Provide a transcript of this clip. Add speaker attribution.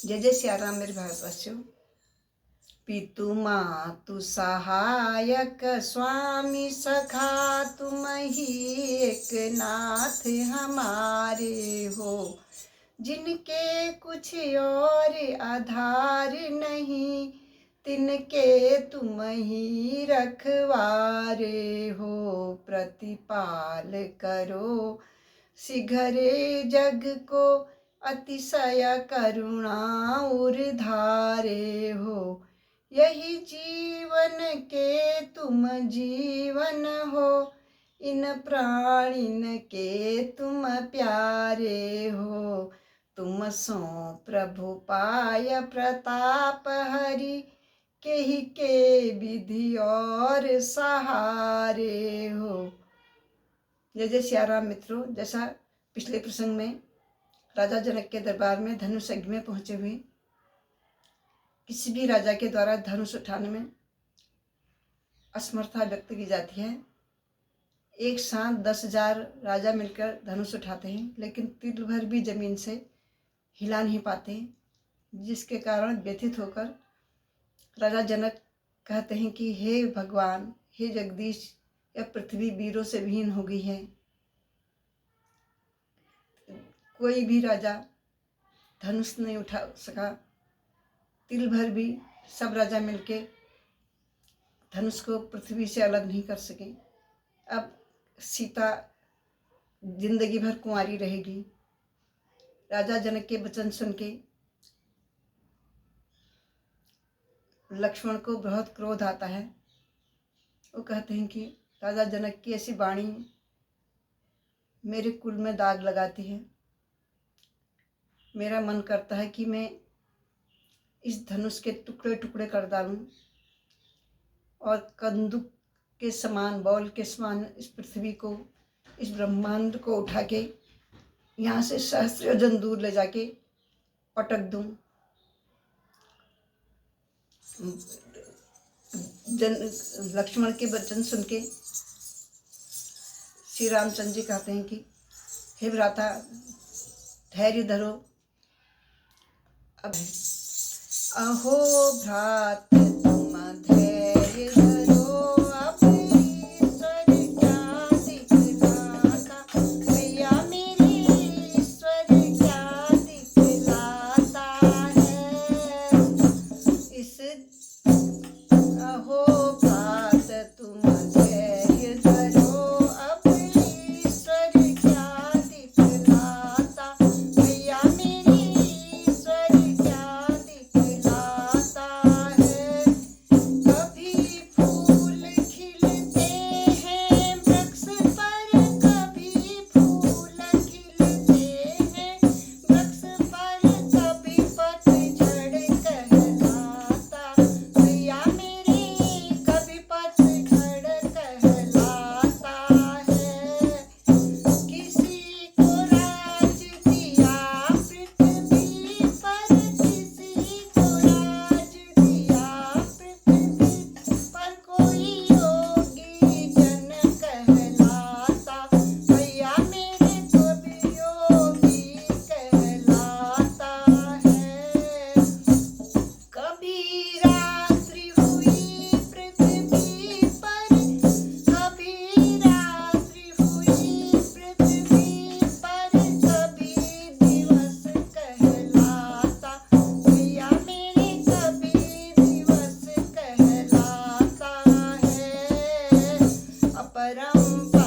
Speaker 1: जय जय सियाराम मेरे भारतवासियों। पितु मातु सहायक स्वामी सखा तुम ही एक नाथ हमारे हो, जिनके कुछ और आधार नहीं, तिनके तुम ही रखवारे हो। प्रतिपाल करो सिघरे जग को, अतिशय करुणा उर्धारे हो। यही जीवन के तुम जीवन हो, इन प्राणिन के तुम प्यारे हो। तुम सो प्रभु पाय प्रताप हरि, केहि के विधि और सहारे हो। जय जय सियाराम मित्रों। जैसा पिछले प्रसंग में राजा जनक के दरबार में धनुष यज्ञ में पहुंचे हुए किसी भी राजा के द्वारा धनुष उठाने में असमर्थता व्यक्त की जाती है। एक साथ 10,000 राजा मिलकर धनुष उठाते हैं, लेकिन तिल भर भी जमीन से हिला नहीं पाते, जिसके कारण व्यथित होकर राजा जनक कहते हैं कि हे भगवान, हे जगदीश, यह पृथ्वी वीरों से विहीन हो गई है। कोई भी राजा धनुष नहीं उठा सका, तिल भर भी सब राजा मिलके धनुष को पृथ्वी से अलग नहीं कर सके। अब सीता जिंदगी भर कुंवारी रहेगी। राजा जनक के वचन सुन के लक्ष्मण को बहुत क्रोध आता है। वो कहते हैं कि राजा जनक की ऐसी वाणी मेरे कुल में दाग लगाती है। मेरा मन करता है कि मैं इस धनुष के टुकड़े टुकड़े कर डालूं और कंदुक के समान, बॉल के समान इस पृथ्वी को, इस ब्रह्मांड को उठा के यहाँ से सहस्र योजन दूर ले जाके पटक दूं। लक्ष्मण के वचन सुन के श्री रामचंद्र जी कहते हैं कि हे भ्राता, धैर्य धरो। अब अहो भ्रात तुम धैर्य धरो, अब ईश्वर क्या दिखलाता, भैया मेरे ईश्वर क्या दिखलाता है। इस अहो भ्रात तुम धैर्य धरो, अब ईश्वर क्या दिखलाता, भैया मेरे ईश्वर क्या दिखलाता है। कभी फूल खिलते हैं वृक्ष पर, कभी फूल खिलते हैं वृक्ष पर, कभी पतझड़ कहलाता, भैया मेरे कभी पतझड़ कहलाता है। किसी को राज दिया पृथ्वी पर, किसी को राज दिया पृथ्वी पर, कोई योगी जन कहलाता, भैया मेरे कभी योगी कहलाता है। कभी रात्रि हुई पृथ्वी पर, कभी रात्रि हुई पृथ्वी पर, कभी दिवस कहलाता, भैया मेरे कभी दिवस कहलाता है। अपरंपार